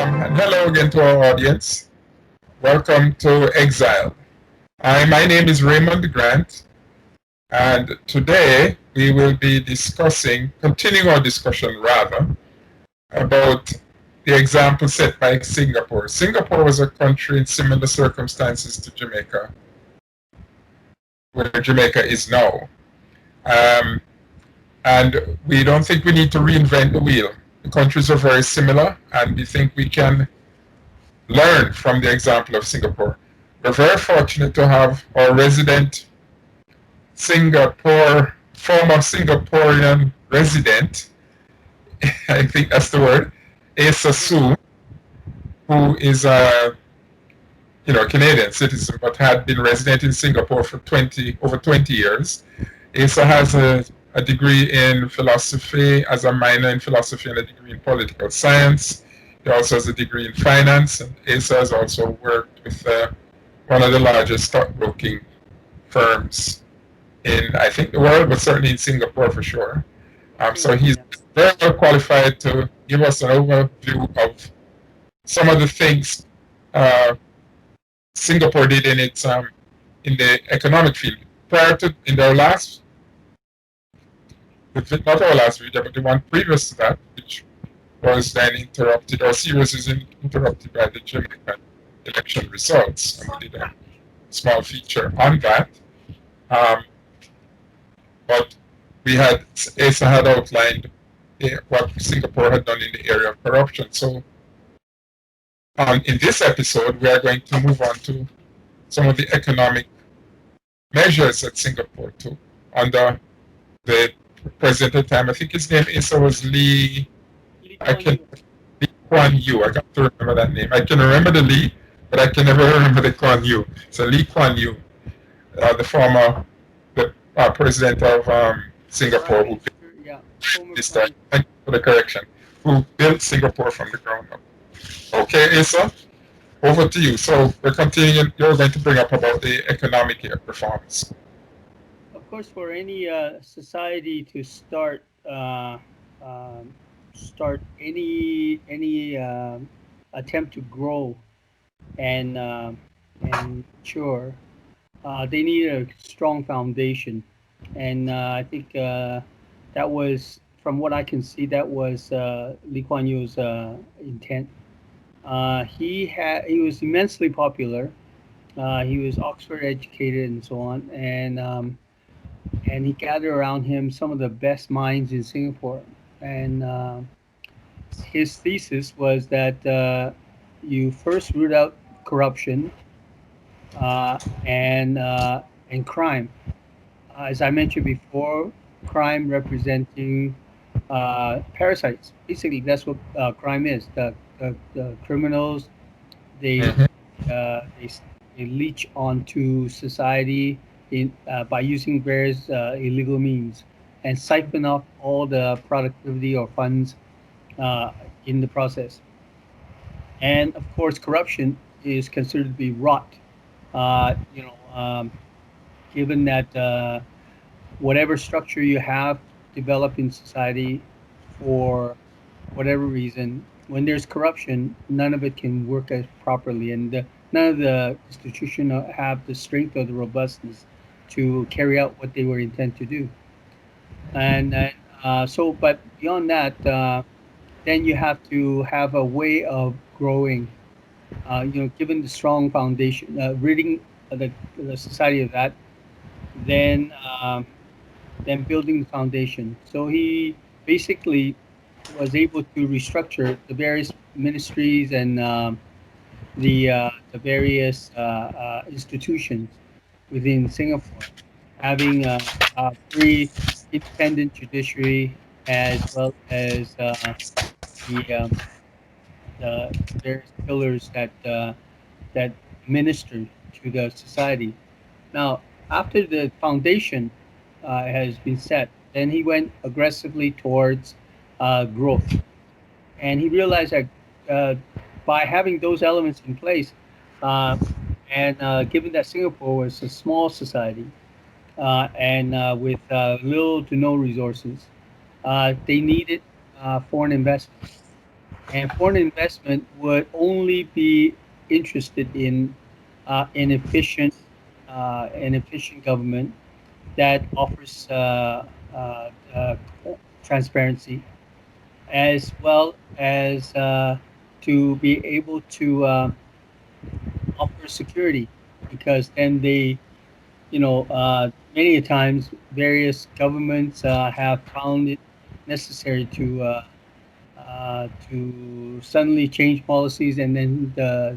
And hello again to our audience. Welcome to Exile. My name is Raymond Grant, and today we will be continuing our discussion rather, about the example set by Singapore. Singapore was a country in similar circumstances to Jamaica, where Jamaica is now. Um, and we don't think we need to reinvent the wheel. The countries are very similar, and we think we can learn from the example of Singapore. We're very fortunate to have our resident former Singaporean resident, I think that's the word, Asa Su, who is a Canadian citizen but had been resident in Singapore for over 20 years. Asa has a degree in philosophy, as a minor in philosophy and a degree in political science. He also has a degree in finance, and Asa has also worked with one of the largest stockbroking firms in, I think, the world, but certainly in Singapore for sure. So he's very well qualified to give us an overview of some of the things Singapore did in the economic field. In our last, not our last video, but the one previous to that, which was then interrupted, our series is interrupted by the Jamaican election results, and we did a small feature on that. But Asa had outlined what Singapore had done in the area of corruption. So in this episode, we are going to move on to some of the economic measures that Singapore took under the president at the time. I think his name was Lee Kuan Yew. I got to remember that name. I can remember the Lee, but I can never remember the Kuan Yew. So Lee Kuan Yew, the former president of Singapore, who thank you for the correction, who built Singapore from the ground up. Okay, Asa, over to you. So we're continuing. You're going to bring up about the economic reforms. Of course, for any society to start any attempt to grow and mature, they need a strong foundation, and I think that was, from what I can see, that was Lee Kuan Yew's intent. He was immensely popular. He was Oxford educated and so on, and he gathered around him some of the best minds in Singapore. And his thesis was that you first root out corruption and crime. As I mentioned before, crime representing parasites. Basically, that's what crime is. The criminals, they they leech onto society by using various illegal means and siphon off all the productivity or funds in the process. And of course, corruption is considered to be rot. Uh, you know, given that whatever structure you have developed in society for whatever reason, when there's corruption, none of it can work as properly, and none of the institutions have the strength or the robustness to carry out what they were intended to do. But beyond that, then you have to have a way of growing. Given the strong foundation, ridding the society of that, then then building the foundation. So he basically was able to restructure the various ministries and the various institutions within Singapore, having a free, independent judiciary, as well as the, um, the various pillars that minister to the society. Now, after the foundation has been set, then he went aggressively towards growth, and he realized that uh, by having those elements in place, uh, and given that Singapore was a small society and with little to no resources, they needed foreign investment. and foreign investment would only be interested in an efficient government that offers transparency, as well as to be able to offer security, because then they, many times various governments have found it necessary to suddenly change policies, and then the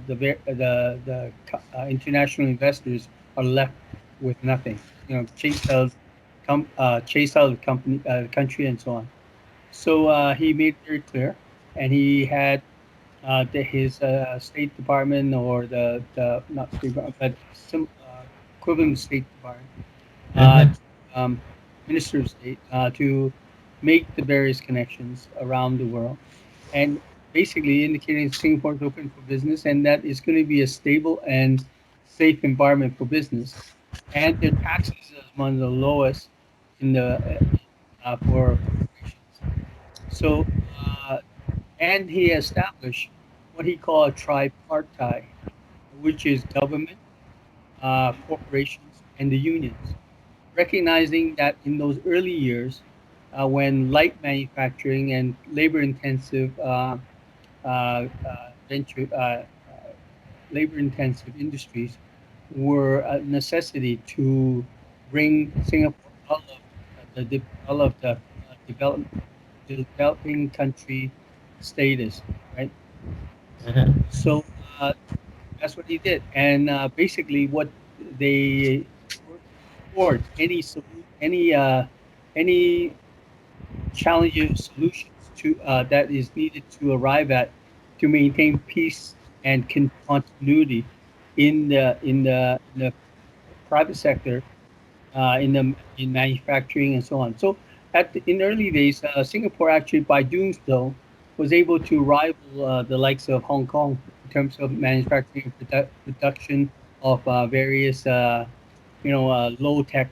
international investors are left with nothing. Chase out the country, and so on. So he made it very clear, and he had his State Department, or the not State Department, but equivalent State Department, Mm-hmm. um, Minister of State, to make the various connections around the world, and basically indicating Singapore is open for business, and that it's going to be a stable and safe environment for business, and their taxes is among the lowest in the for corporations. So, uh, and he established what he called a tripartite, which is government, corporations, and the unions, recognizing that in those early years, when light manufacturing and labor-intensive venture, labor-intensive industries were a necessity to bring Singapore out of the developing country status, right? Mm-hmm. So that's what he did, and basically what they worked toward any challenges solutions to that is needed to arrive at to maintain peace and continuity in the private sector, in manufacturing and so on. So in the early days, Singapore actually, by doing so, was able to rival the likes of Hong Kong in terms of manufacturing and production of various low tech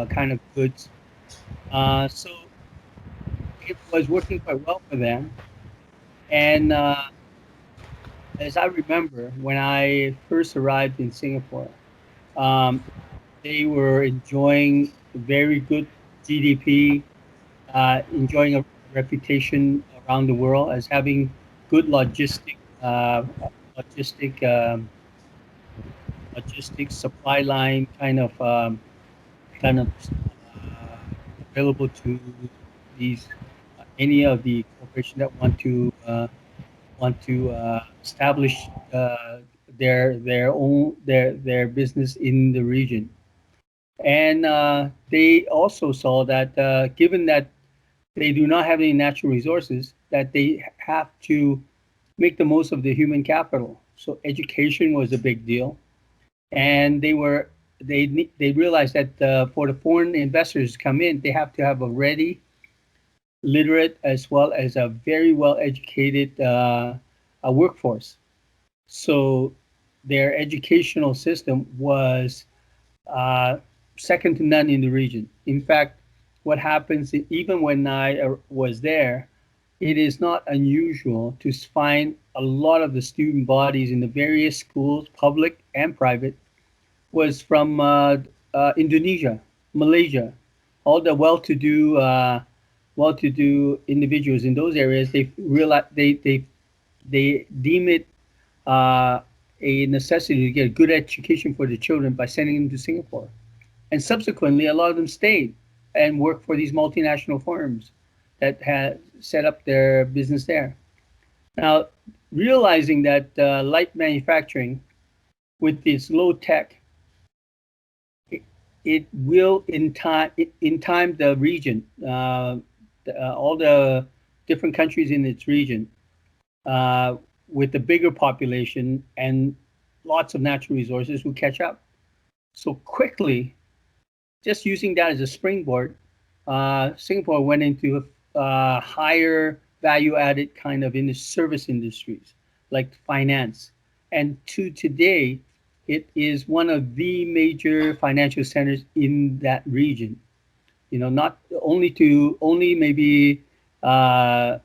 kind of goods. So it was working quite well for them. And as I remember, when I first arrived in Singapore, um, they were enjoying very good GDP, enjoying a reputation around the world as having good logistic, logistics supply line kind of uh, available to these any of the corporations that want to establish their business in the region. And they also saw that given that they do not have any natural resources, that they have to make the most of the human capital. So education was a big deal, and they realized that for the foreign investors to come in, they have to have a ready, literate, as well as a very well educated a workforce. So their educational system was uh, second to none in the region. In fact, what happens even when I was there, it is not unusual to find a lot of the student bodies in the various schools, public and private, was from Indonesia, Malaysia, all the well-to-do individuals in those areas. They realize they deem it uh, a necessity to get a good education for the children by sending them to Singapore. And subsequently, a lot of them stayed and worked for these multinational firms that had set up their business there. Now, realizing that light manufacturing, with its low tech, it, it will in time the region, all the different countries in its region, uh, with the bigger population and lots of natural resources, will catch up. So quickly, just using that as a springboard, Singapore went into higher value added kind of in the service industries like finance. And to today, it is one of the major financial centers in that region. Not only maybe uh,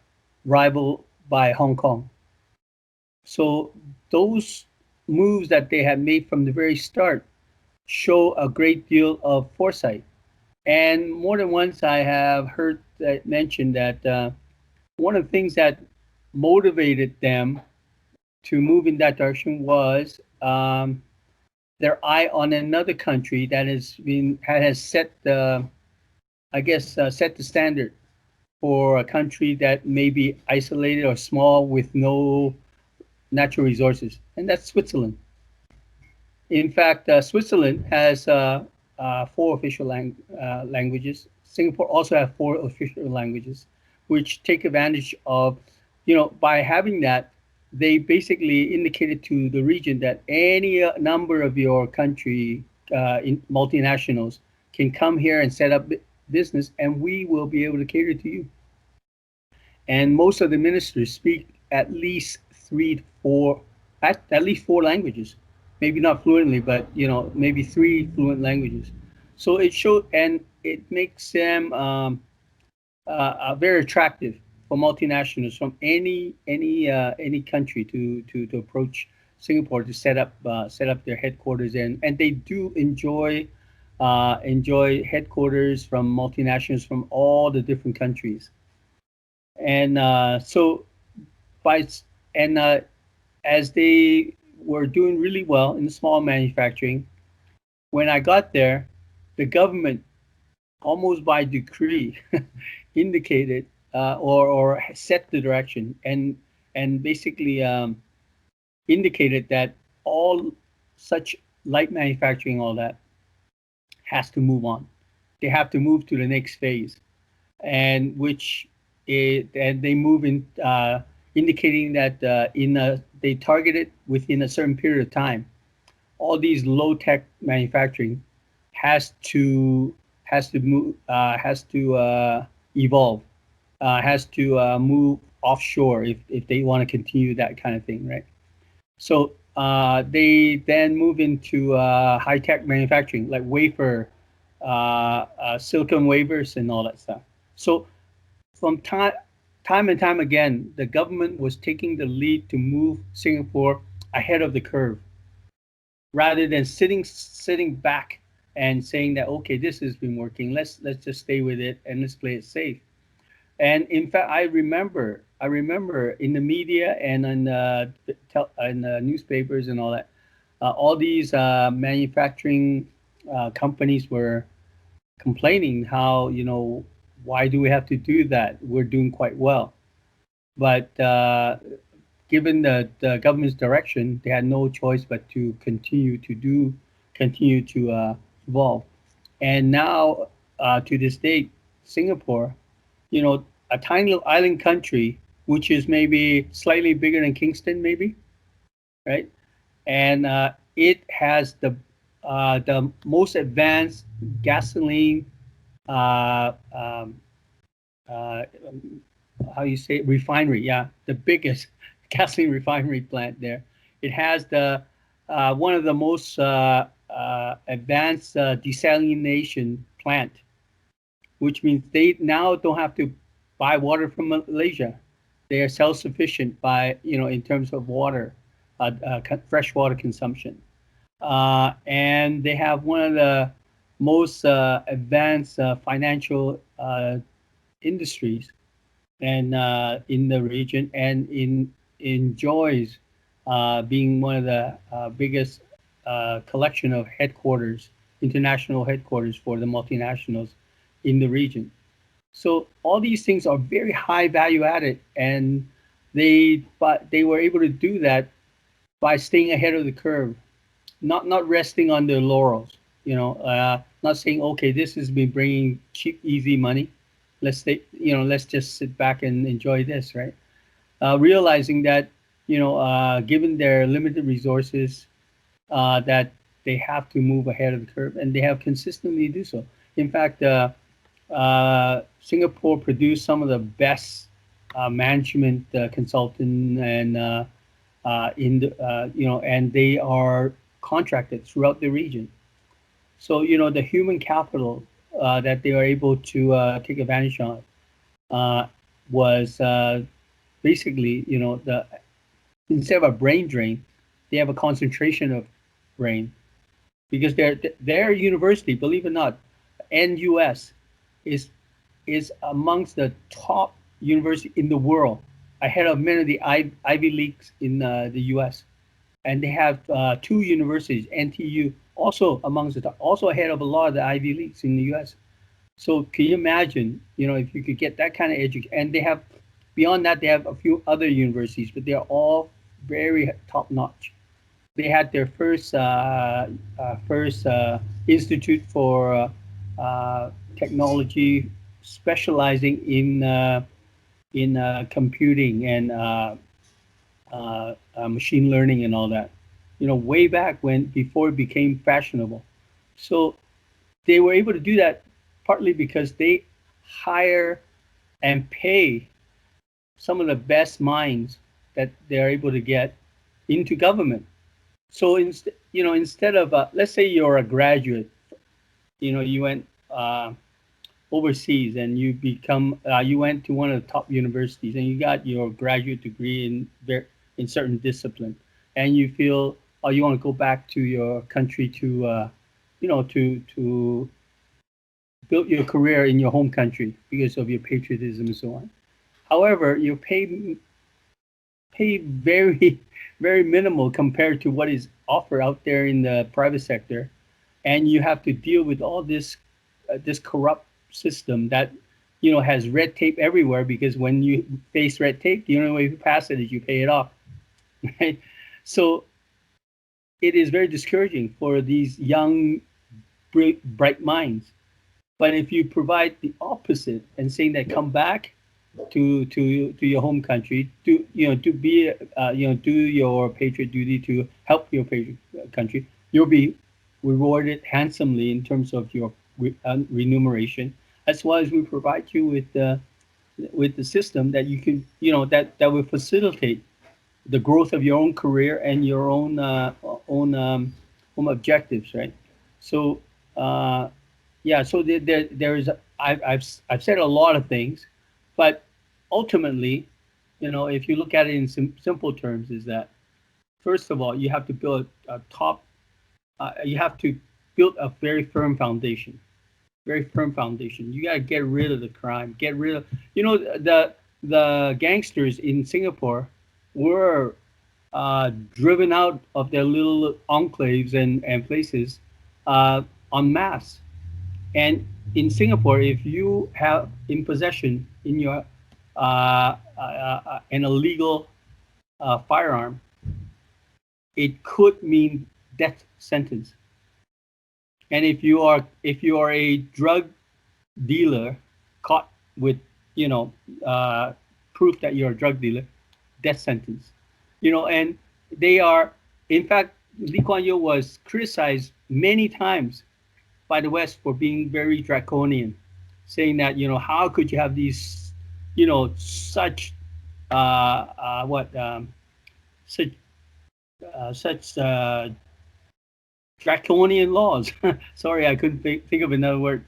rival by Hong Kong. So those moves that they had made from the very start show a great deal of foresight. And more than once, I have heard that mentioned that one of the things that motivated them to move in that direction was their eye on another country that has set the, I guess, set the standard for a country that may be isolated or small with no natural resources, and that's Switzerland. In fact, Switzerland has four official languages. Singapore also has four official languages, which take advantage of, by having that, they basically indicated to the region that any number of your country multinationals can come here and set up business, and we will be able to cater to you. And most of the ministers speak at least three to four, at least four languages, maybe not fluently, but maybe three fluent languages. So it showed, and it makes them very attractive for multinationals from any country to approach Singapore to set up their headquarters, and they do enjoy headquarters from multinationals from all the different countries. And so by and as they were doing really well in the small manufacturing, when I got there, the government, almost by decree, indicated or set the direction, and basically indicated that all such light manufacturing, all that, has to move on. They have to move to the next phase, and they move in, indicating that they targeted within a certain period of time, all these low tech manufacturing has to evolve, has to move offshore if they want to continue that kind of thing, right? So they then move into high tech manufacturing, like silicon wafers and all that stuff. So from time and time again, the government was taking the lead to move Singapore ahead of the curve, rather than sitting back and saying that, okay, this has been working. Let's just stay with it and let's play it safe. And in fact, I remember in the media and in the newspapers and all that, all these manufacturing companies were complaining how, why do we have to do that? We're doing quite well. But given the government's direction, they had no choice but to continue to evolve. And now, to this date, Singapore, a tiny little island country, which is maybe slightly bigger than Kingston, maybe, right? And it has the most advanced gasoline, uh, um, uh, how you say it, refinery. Yeah, the biggest gasoline refinery plant there. It has the one of the most advanced desalination plant, which means they now don't have to buy water from Malaysia. They are self-sufficient in terms of water, fresh water consumption, and they have one of the most advanced financial industries and in the region, and enjoys being one of the biggest collection of headquarters, international headquarters for the multinationals in the region. So all these things are very high value added, and they were able to do that by staying ahead of the curve, not resting on their laurels. Not saying, okay, this has been bringing cheap, easy money. Let's just sit back and enjoy this, right? Realizing that, given their limited resources, that they have to move ahead of the curve, and they have consistently do so. In fact, Singapore produced some of the best management consultant and and they are contracted throughout the region. So the human capital that they are able to take advantage of was basically, instead of a brain drain, they have a concentration of brain because their university, believe it or not, NUS is is amongst the top university in the world, ahead of many of the Ivy Leagues in the U.S. And they have two universities, NTU, also amongst the top, also ahead of a lot of the Ivy Leagues in the U.S. So can you imagine, if you could get that kind of education? And they have, beyond that, they have a few other universities, but they're all very top notch. They had their first institute for technology, specializing in computing and machine learning and all that. Way back when, before it became fashionable. So they were able to do that partly because they hire and pay some of the best minds that they're able to get into government. So instead of let's say you're a graduate, you went overseas and you went to one of the top universities and you got your graduate degree in certain discipline, and you feel, oh, you want to go back to your country to to build your career in your home country because of your patriotism and so on. However, you pay very very minimal compared to what is offered out there in the private sector, and you have to deal with all this corrupt system that has red tape everywhere, because when you face red tape, the only way you pass it is you pay it off. Right? So it is very discouraging for these young bright minds. But if you provide the opposite and saying that come back to your home country, to be do your patriot duty to help your patriot country, you'll be rewarded handsomely in terms of your remuneration, as well as we provide you with the system that you can that will facilitate the growth of your own career and your own objectives, right? So yeah, so there is I've said a lot of things, but ultimately, if you look at it in simple terms, is that first of all you have to build you have to build a very firm foundation, very firm foundation. You got to get rid of the crime, get rid of the gangsters in Singapore were driven out of their little enclaves and places en masse. And in Singapore, if you have in possession in your an illegal firearm, it could mean death sentence. And if you are a drug dealer caught with proof that you're a drug dealer, death sentence. And they are, in fact, Lee Kuan Yew was criticized many times by the West for being very draconian, saying that how could you have these such what such such draconian laws. Sorry, I couldn't think of another word.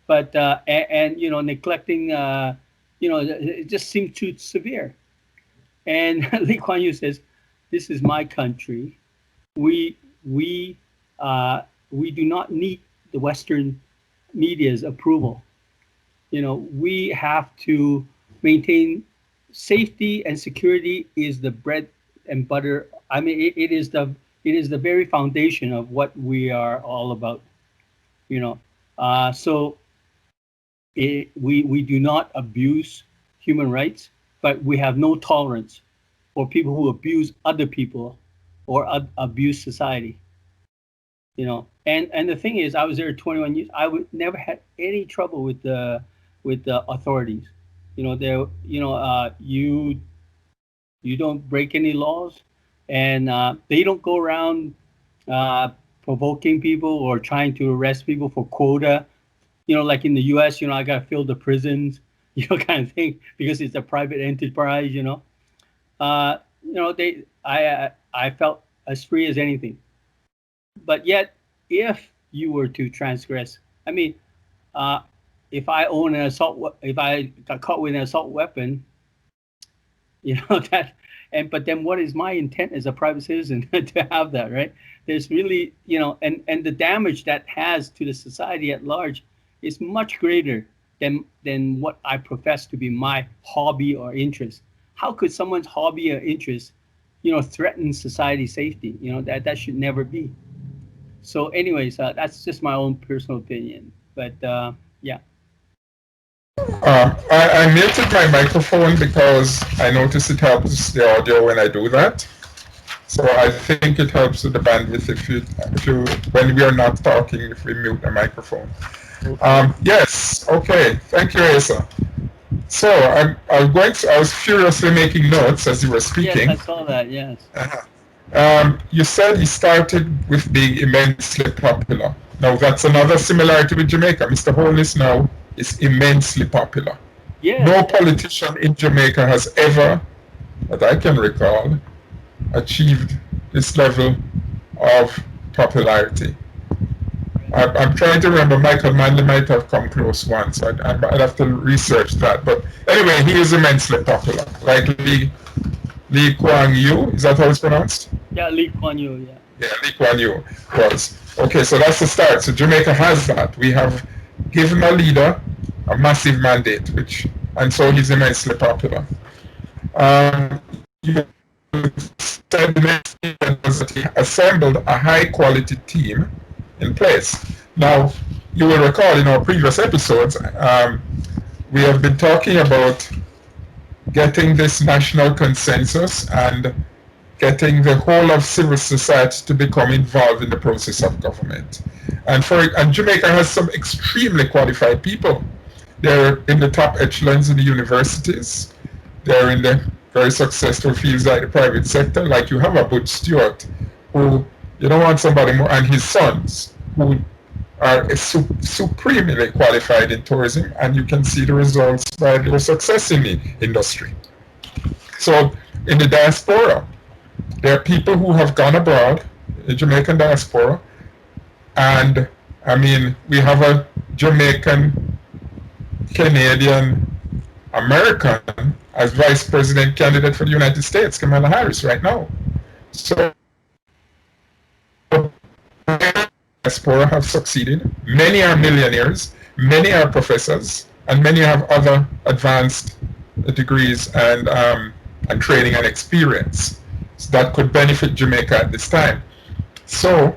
But and neglecting, it just seemed too severe. And Lee Kuan Yew says, "This is my country. We we we do not need the Western media's approval. We have to maintain safety, and security is the bread and butter. I mean, it is the very foundation of what we are all about. So we do not abuse human rights, but we have no tolerance for people who abuse other people or abuse society. And the thing is, I was there 21 years. I would never had any trouble with the authorities. You don't break any laws, and they don't go around uh, provoking people or trying to arrest people for quota. Like in the U.S., I got to fill the prisons, kind of thing, because it's a private enterprise. I felt as free as anything. But yet, if you were to transgress, I mean, uh, if I got caught with an assault weapon, that. And but then what is my intent as a private citizen to have that, right? There's really, and the damage that has to the society at large is much greater than what I profess to be my hobby or interest. How could someone's hobby or interest, threaten society safety? That should never be. So anyways, that's just my own personal opinion, but yeah. I muted my microphone because I notice it helps the audio when I do that. So I think it helps with the bandwidth if you when we are not talking, if we mute the microphone. Yes, okay. Thank you, Asa. So I was furiously making notes as you were speaking. Yes, I saw that. Yes. You said he started with being immensely popular. Now that's another similarity with Jamaica. Mr. Holness now is immensely popular. Yes. No politician in Jamaica has ever, that I can recall, achieved this level of popularity. I'm trying to remember, Michael Manley might have come close once. I'd have to research that. But anyway, he is immensely popular. Like Lee Kuan Yew, is that how it's pronounced? Yeah, Lee Kuan Yew, yeah. Yeah, Lee Kuan Yew was. Okay, so that's the start. So Jamaica has that. We have given a leader a massive mandate, and so he's immensely popular. You said the next thing was that he assembled a high-quality team in place. Now, you will recall in our previous episodes, we have been talking about getting this national consensus and getting the whole of civil society to become involved in the process of government. And Jamaica has some extremely qualified people. They're in the top echelons in the universities. They're in the very successful fields like the private sector. Like you have a Butch Stewart, who you don't want somebody more, and his sons, who are supremely qualified in tourism, and you can see the results by their success in the industry. So in the diaspora, there are people who have gone abroad, the Jamaican diaspora, and I mean, we have a Jamaican, Canadian, American as vice president candidate for the United States, Kamala Harris, right now. So diaspora have succeeded. Many are millionaires, many are professors, and many have other advanced degrees and training and experience that could benefit Jamaica at this time. So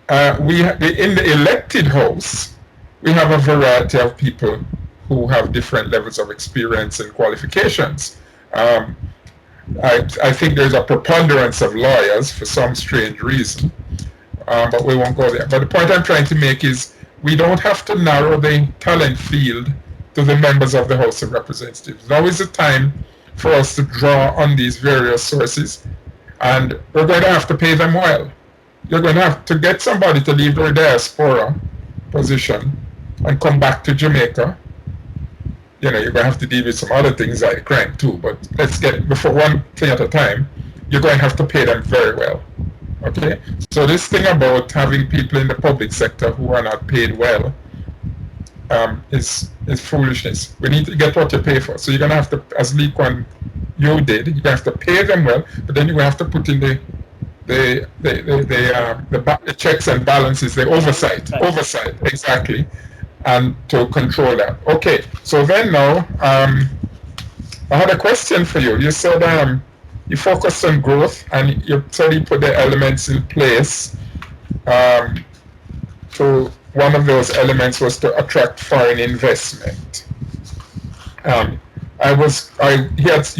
in the elected house, we have a variety of people who have different levels of experience and qualifications. I think there's a preponderance of lawyers for some strange reason, but we won't go there. But the point I'm trying to make is we don't have to narrow the talent field to the members of the House of Representatives. Now is the time for us to draw on these various sources, and we're going to have to pay them well. You're going to have to get somebody to leave their diaspora position and come back to Jamaica. You're going to have to deal with some other things like crime too, but let's get before one thing at a time. You're going to have to pay them very well. Okay? So this thing about having people in the public sector who are not paid well is foolishness. We need to get what you pay for. So you're going to have to, as Lee Kuan Yew did, you're going to have to pay them well, but then you're going to have to put in the checks and balances, the oversight, exactly, and to control that. Okay, so then now, I had a question for you. You said you focused on growth, and you said you put the elements in place. One of those elements was to attract foreign investment. You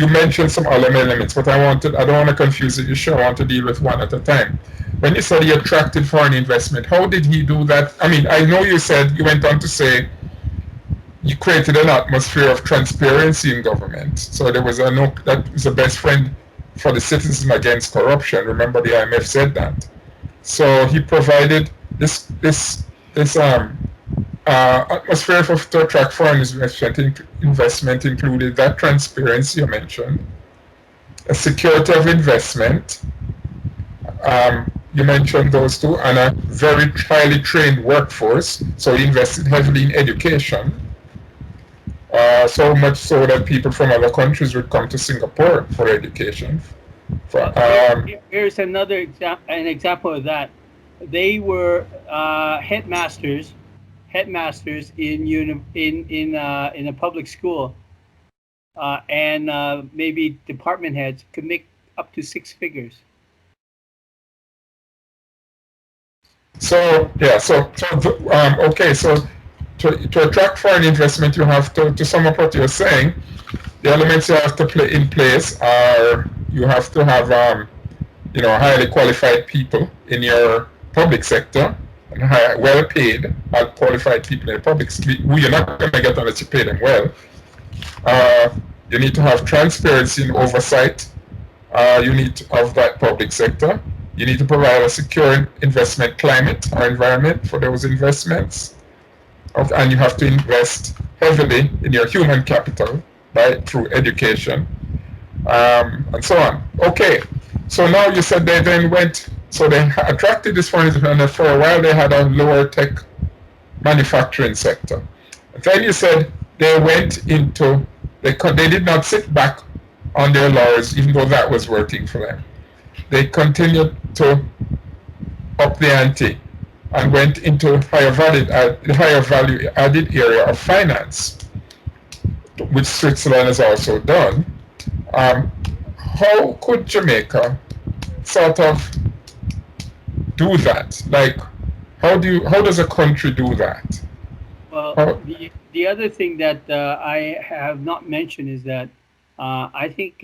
mentioned some other elements, but I don't want to confuse it. You sure I want to deal with one at a time. When you said he attracted foreign investment, how did he do that? I mean, I know you went on to say you created an atmosphere of transparency in government. So that was the best friend for the citizens against corruption. Remember, the IMF said that. So he provided this atmosphere to attract foreign investment included that transparency you mentioned, a security of investment, you mentioned those two, and a very highly trained workforce. So he invested heavily in education. So much so that people from other countries would come to Singapore for education. For, Well, here's an example of that. They were headmasters in a public school, and maybe department heads could make up to six figures. so yeah, okay, so to attract foreign investment, you have to sum up what you're saying. The elements you have to play in place are you have to have highly qualified people in your public sector and well paid and qualified people in the public sector who you're not going to get unless you pay them well. Uh, you need to have transparency and oversight. You need to have that public sector. You need to provide a secure investment climate or environment for those investments. And you have to invest heavily in your human capital, right, through education, and so on. Okay, so now you said they then went, so they attracted this foreign and for a while they had a lower tech manufacturing sector. And then you said they went into, they did not sit back on their laurels, even though that was working for them. They continued to up the ante and went into higher value added area of finance, which Switzerland has also done. Um, how could Jamaica sort of do that? Like, how does a country do that? Well, How, the other thing that I have not mentioned is that I think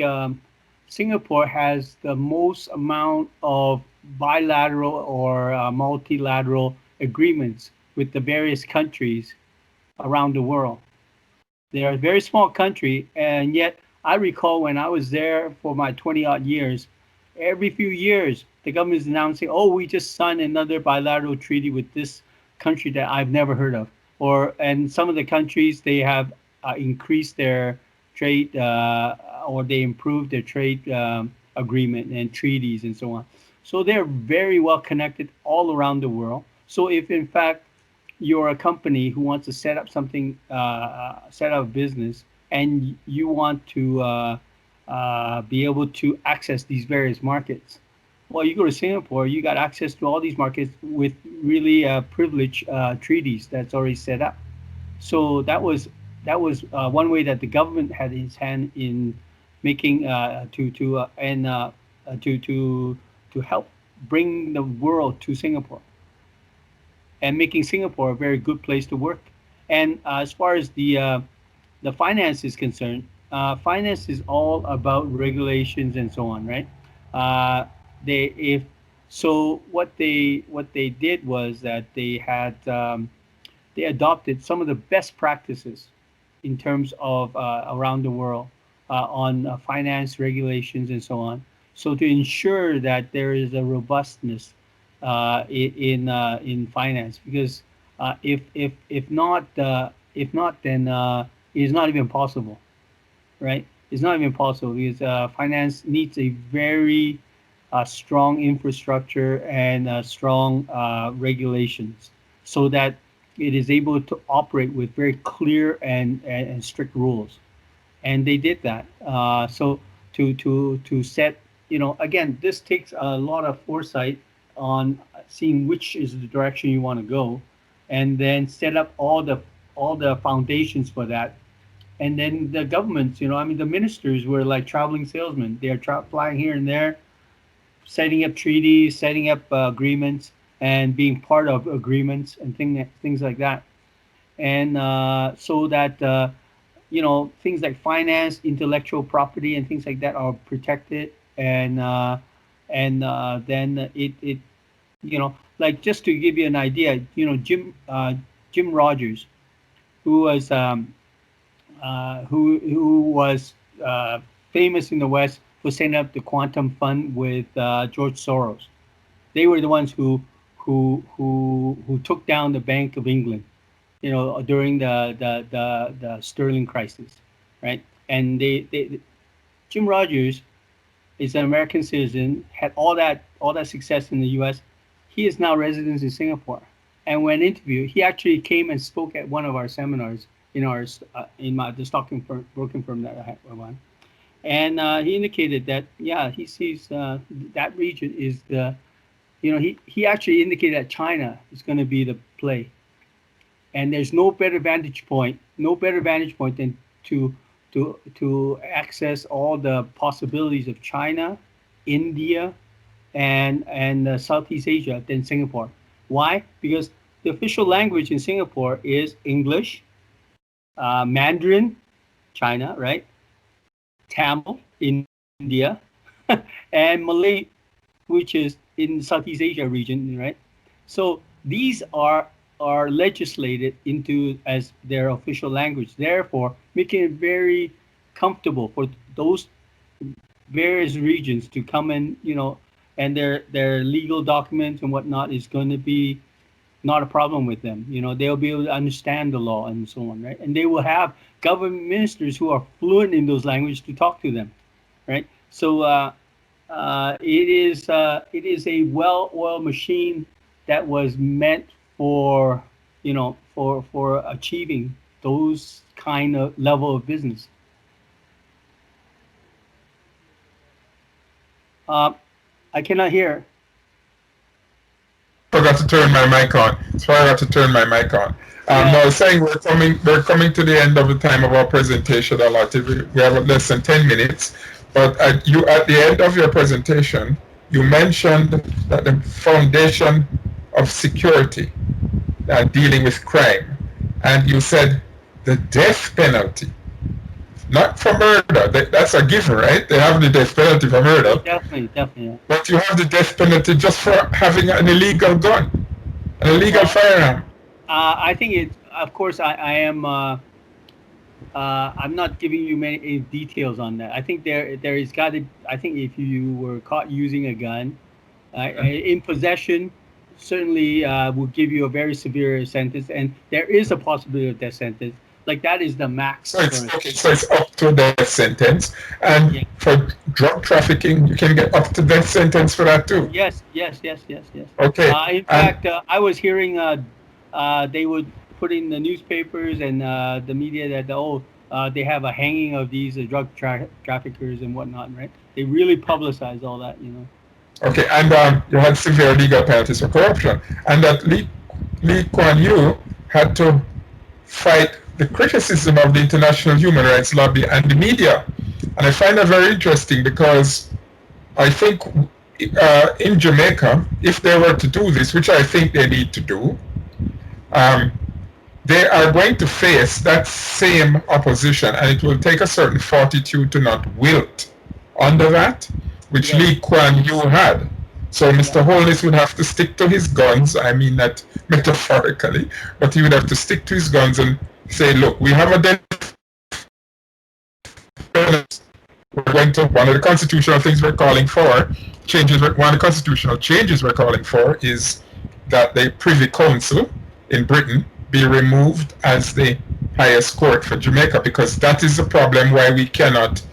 Singapore has the most amount of bilateral or multilateral agreements with the various countries around the world. They are a very small country, and yet I recall when I was there for my 20 odd years, every few years the government is announcing, "Oh, we just signed another bilateral treaty with this country that I've never heard of." And some of the countries they have increased their trade or they improved their trade agreement and treaties and so on. So they're very well connected all around the world. So if in fact you're a company who wants to set up something, set up a business, and you want to be able to access these various markets. Well, you go to Singapore, you got access to all these markets with really privileged treaties that's already set up. So that was one way that the government had its hand in making to help bring the world to Singapore and making Singapore a very good place to work. And as far as the finance is concerned, finance is all about regulations and so on, right? They if so, what they did was that they adopted some of the best practices in terms of around the world on finance regulations and so on. So to ensure that there is a robustness in finance, because if not, then it's not even possible, right? It's not even possible because finance needs a very strong infrastructure and strong regulations so that it is able to operate with very clear and strict rules. And they did that. So to set, again, this takes a lot of foresight on seeing which is the direction you want to go, and then set up all the foundations for that. And then the governments, I mean, the ministers were like traveling salesmen. They're flying here and there, setting up treaties, setting up agreements, and being part of agreements and things like that. And so that things like finance, intellectual property, and things like that are protected. And then it like just to give you an idea, Jim Rogers, who was who was famous in the West for setting up the quantum fund with George Soros. They were the ones who took down the Bank of England, during the Sterling crisis, right? And Jim Rogers is an American citizen, had all that success in the U.S. He is now resident in Singapore, and when interviewed, he actually came and spoke at one of our seminars in the stocking firm, broking firm that I run. And he indicated that he sees that region is the he actually indicated that China is going to be the play, and there's no better vantage point than to access all the possibilities of China, India, and Southeast Asia than Singapore. Why? Because the official language in Singapore is English, Mandarin, China, right? Tamil, India, and Malay, which is in Southeast Asia region, right? So these are legislated into as their official language, therefore making it very comfortable for those various regions to come in, and their legal documents and whatnot is going to be not a problem with them. They'll be able to understand the law and so on, right? And they will have government ministers who are fluent in those languages to talk to them, right? So it is a well-oiled machine that was meant for for achieving those kind of level of business. I cannot hear. Forgot to turn my mic on. Sorry, I got to turn my mic on. No, I was saying we're coming to the end of the time of our presentation. We have less than 10 minutes. But at the end of your presentation, you mentioned that the foundation of security, dealing with crime, and you said the death penalty, not for murder. That's a given, right? They have the death penalty for murder. Definitely. Yeah. But you have the death penalty just for having an illegal gun, an illegal firearm. I think it's, of course, I am. I'm not giving you many details on that. I think there is got to. I think if you were caught using a gun in possession, certainly will give you a very severe sentence, and there is a possibility of death sentence. Like that is the max. So it's up to death sentence, and for drug trafficking, you can get up to death sentence for that too. Yes. Okay. In fact, I was hearing they would put in the newspapers and the media that they have a hanging of these drug traffickers and whatnot, right? They really publicize all that, Okay, and you had severe legal penalties for corruption, and that Lee Kuan Yew had to fight the criticism of the international human rights lobby and the media, and I find that very interesting because I think in Jamaica, if they were to do this, which I think they need to do, they are going to face that same opposition, and it will take a certain fortitude to not wilt under that, which Lee Kuan Yew had. So Mr. Holness would have to stick to his guns. I mean that metaphorically, but he would have to stick to his guns and say, look, we have a death penalty. We're going to, one of the constitutional things we're calling for, one of the constitutional changes we're calling for is that the Privy Council in Britain be removed as the highest court for Jamaica, because that is the problem why we cannot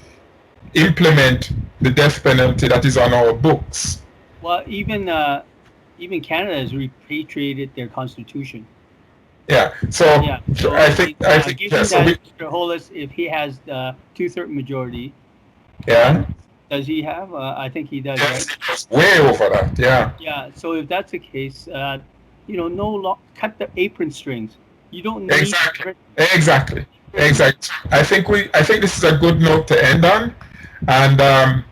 implement the death penalty that is on our books. Well, even Canada has repatriated their constitution. Yeah. So I think given that Mr. Holness, if he has the 2/3 majority, does he have? I think he does. Yes, right? Way over that. Yeah. Yeah. So if that's the case, cut the apron strings. You don't need exactly. I think this is a good note to end on, and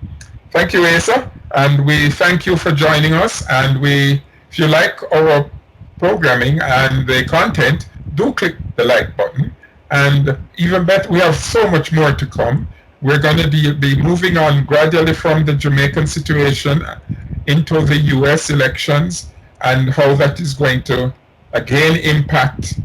thank you, Asa, and we thank you for joining us. And if you like our programming and the content, do click the like button. And even better, we have so much more to come. We're going to be moving on gradually from the Jamaican situation into the U.S. elections and how that is going to again impact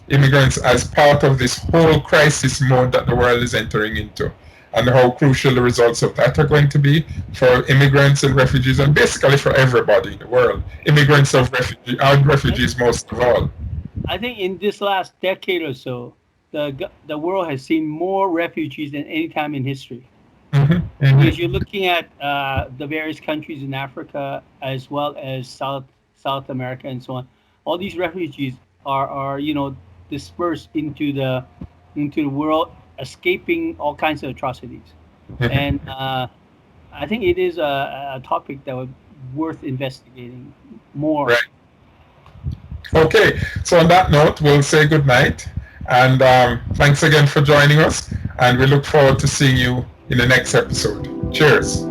immigrants as part of this whole crisis mode that the world is entering into, and how crucial the results of that are going to be for immigrants and refugees, and basically for everybody in the world. Immigrants and refugees most of all. I think in this last decade or so, the world has seen more refugees than any time in history. Because you're looking at the various countries in Africa as well as South America and so on. All these refugees are dispersed into the into the world, escaping all kinds of atrocities. And I think it is a topic that would worth investigating more. Right. Okay, so on that note, we'll say good night. And thanks again for joining us. And we look forward to seeing you in the next episode. Cheers.